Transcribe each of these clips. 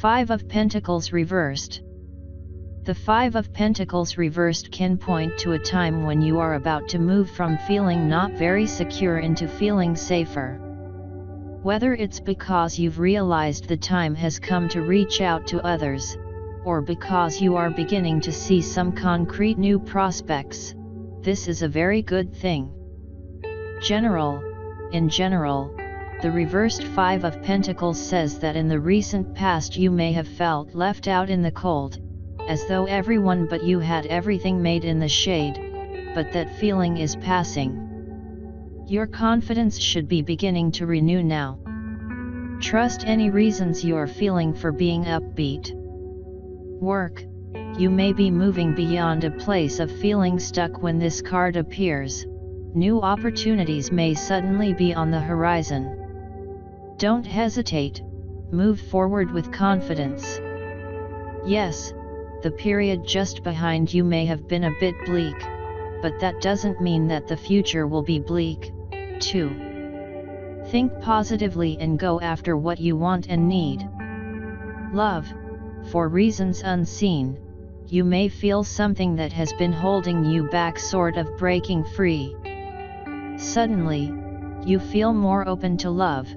Five of Pentacles Reversed. The Five of Pentacles Reversed can point to a time when you are about to move from feeling not very secure into feeling safer. Whether it's because you've realized the time has come to reach out to others, or because you are beginning to see some concrete new prospects, this is a very good thing. In general, the reversed Five of Pentacles says that in the recent past you may have felt left out in the cold, as though everyone but you had everything made in the shade, but that feeling is passing. Your confidence should be beginning to renew now. Trust any reasons you are feeling for being upbeat. Work. You may be moving beyond a place of feeling stuck when this card appears. New opportunities may suddenly be on the horizon. Don't hesitate, move forward with confidence. Yes, the period just behind you may have been a bit bleak, but that doesn't mean that the future will be bleak, too. Think positively and go after what you want and need. Love. For reasons unseen, you may feel something that has been holding you back sort of breaking free. Suddenly, you feel more open to love,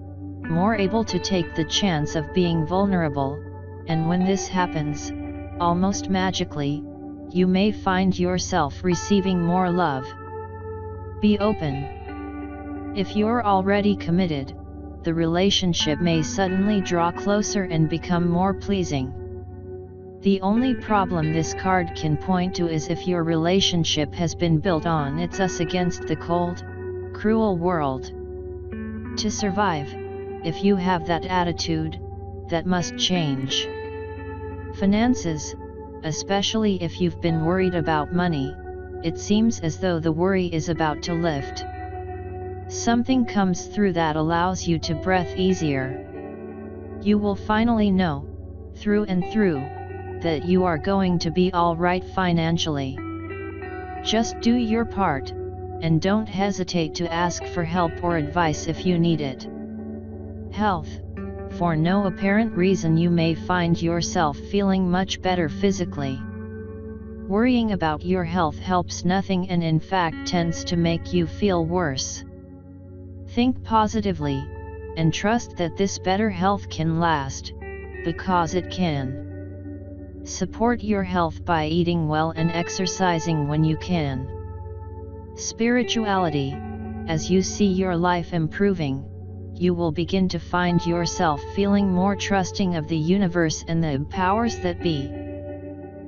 more able to take the chance of being vulnerable, and when this happens, almost magically, you may find yourself receiving more love. Be open. If you're already committed, the relationship may suddenly draw closer and become more pleasing. The only problem this card can point to is if your relationship has been built on it's us against the cold, cruel world. To survive, if you have that attitude, that must change. Finances. Especially if you've been worried about money, it seems as though the worry is about to lift. Something comes through that allows you to breathe easier. You will finally know, through and through, that you are going to be all right financially. Just do your part, and don't hesitate to ask for help or advice if you need it. Health. For no apparent reason you may find yourself feeling much better physically. Worrying about your health helps nothing and in fact tends to make you feel worse. Think positively, and trust that this better health can last, because it can. Support your health by eating well and exercising when you can. Spirituality. As you see your life improving, you will begin to find yourself feeling more trusting of the universe and the powers that be.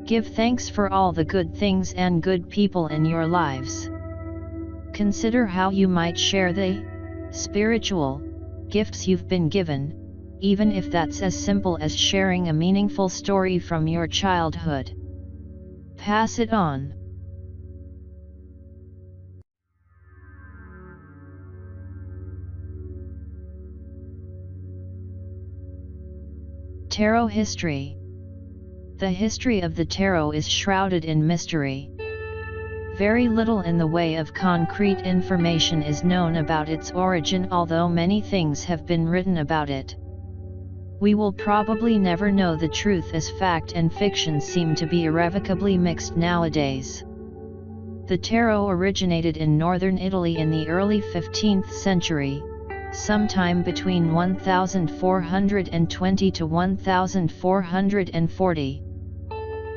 Give thanks for all the good things and good people in your lives. Consider how you might share the spiritual gifts you've been given, even if that's as simple as sharing a meaningful story from your childhood. Pass it on. Tarot history. The history of the tarot is shrouded in mystery. Very little in the way of concrete information is known about its origin, although many things have been written about it. We will probably never know the truth, as fact and fiction seem to be irrevocably mixed nowadays. The tarot originated in northern Italy in the early 15th century, sometime between 1420 to 1440.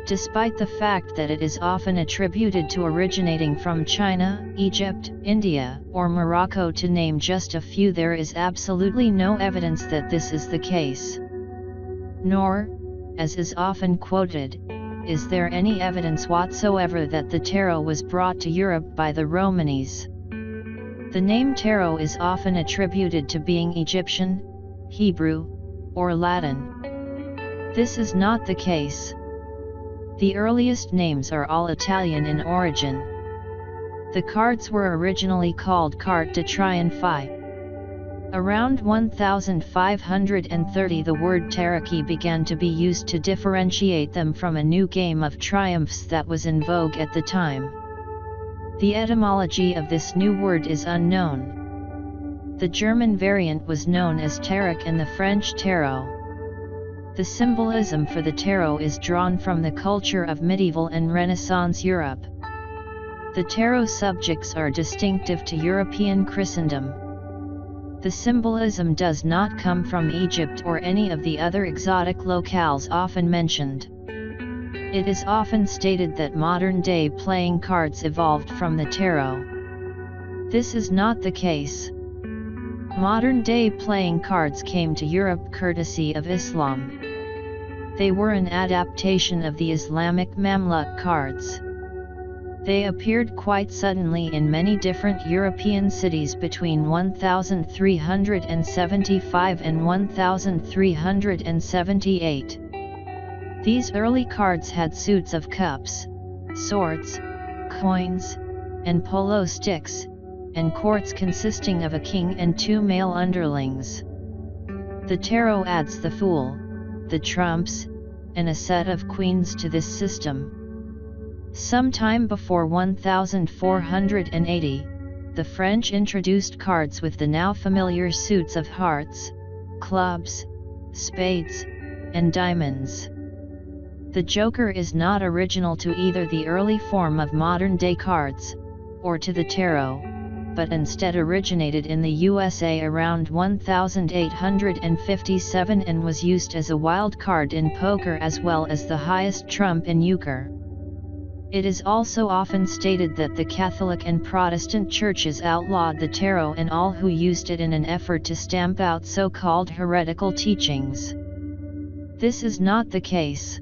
Despite the fact that it is often attributed to originating from China, Egypt, India, or Morocco, to name just a few, there is absolutely no evidence that this is the case. Nor, as is often quoted, is there any evidence whatsoever that the tarot was brought to Europe by the Romanis. The name tarot is often attributed to being Egyptian, Hebrew, or Latin. This is not the case. The earliest names are all Italian in origin. The cards were originally called carte de triomphe. Around 1530 the word tarocchi began to be used to differentiate them from a new game of triumphs that was in vogue at the time. The etymology of this new word is unknown. The German variant was known as tarot and the French tarot. The symbolism for the tarot is drawn from the culture of medieval and Renaissance Europe. The tarot subjects are distinctive to European Christendom. The symbolism does not come from Egypt or any of the other exotic locales often mentioned. It is often stated that modern-day playing cards evolved from the tarot. This is not the case. Modern-day playing cards came to Europe courtesy of Islam. They were an adaptation of the Islamic Mamluk cards. They appeared quite suddenly in many different European cities between 1375 and 1378. These early cards had suits of cups, swords, coins, and polo sticks, and courts consisting of a king and 2 male underlings. The tarot adds the Fool, the trumps, and a set of queens to this system. Sometime before 1480, the French introduced cards with the now familiar suits of hearts, clubs, spades, and diamonds. The Joker is not original to either the early form of modern-day cards, or to the tarot, but instead originated in the USA around 1857 and was used as a wild card in poker as well as the highest trump in euchre. It is also often stated that the Catholic and Protestant churches outlawed the tarot and all who used it in an effort to stamp out so-called heretical teachings. This is not the case.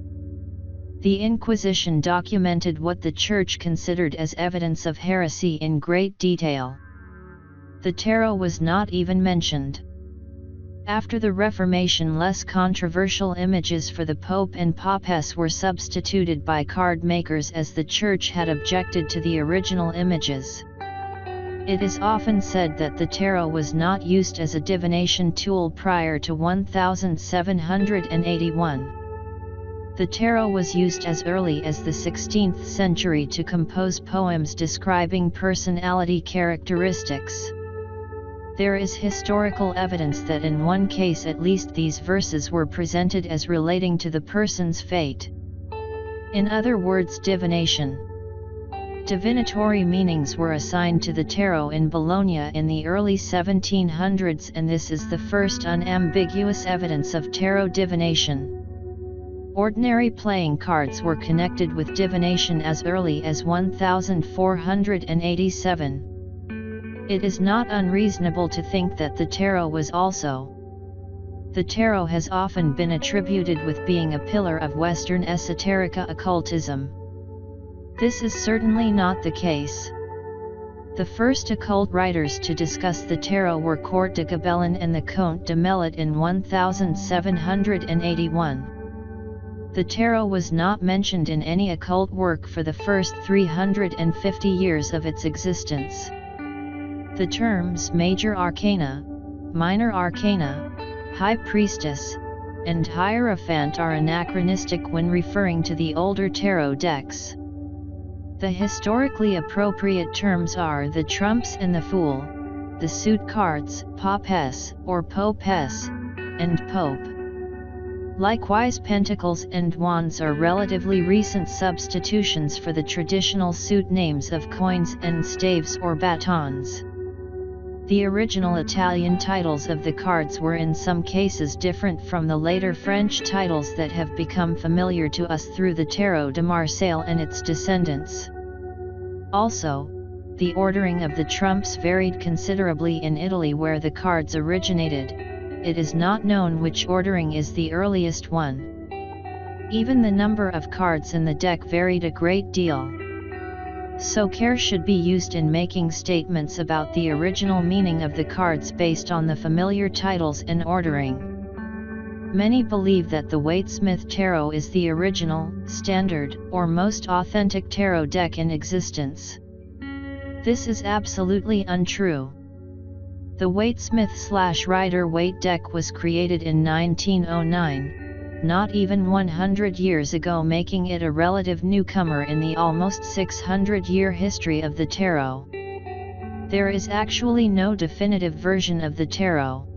The Inquisition documented what the Church considered as evidence of heresy in great detail. The tarot was not even mentioned. After the Reformation, less controversial images for the Pope and Papess were substituted by card makers as the Church had objected to the original images. It is often said that the tarot was not used as a divination tool prior to 1781. The tarot was used as early as the 16th century to compose poems describing personality characteristics. There is historical evidence that in one case at least these verses were presented as relating to the person's fate. In other words, divination. Divinatory meanings were assigned to the tarot in Bologna in the early 1700s, and this is the first unambiguous evidence of tarot divination. Ordinary playing cards were connected with divination as early as 1487. It is not unreasonable to think that the tarot was also. The tarot has often been attributed with being a pillar of Western esoterica occultism. This is certainly not the case. The first occult writers to discuss the tarot were Court de Gabellin and the Comte de Melot in 1781. The tarot was not mentioned in any occult work for the first 350 years of its existence. The terms Major Arcana, Minor Arcana, High Priestess, and Hierophant are anachronistic when referring to the older tarot decks. The historically appropriate terms are the Trumps and the Fool, the suit cards, Papess or Popess, and Pope. Likewise, Pentacles and Wands are relatively recent substitutions for the traditional suit names of coins and staves or batons. The original Italian titles of the cards were in some cases different from the later French titles that have become familiar to us through the Tarot de Marseille and its descendants. Also, the ordering of the trumps varied considerably in Italy where the cards originated. It is not known which ordering is the earliest one. Even the number of cards in the deck varied a great deal. So care should be used in making statements about the original meaning of the cards based on the familiar titles and ordering. Many believe that the Waite-Smith Tarot is the original, standard, or most authentic tarot deck in existence. This is absolutely untrue. The Waite-Smith/Rider-Waite deck was created in 1909. Not even 100 years ago, making it a relative newcomer in the almost 600-year history of the tarot. There is actually no definitive version of the tarot.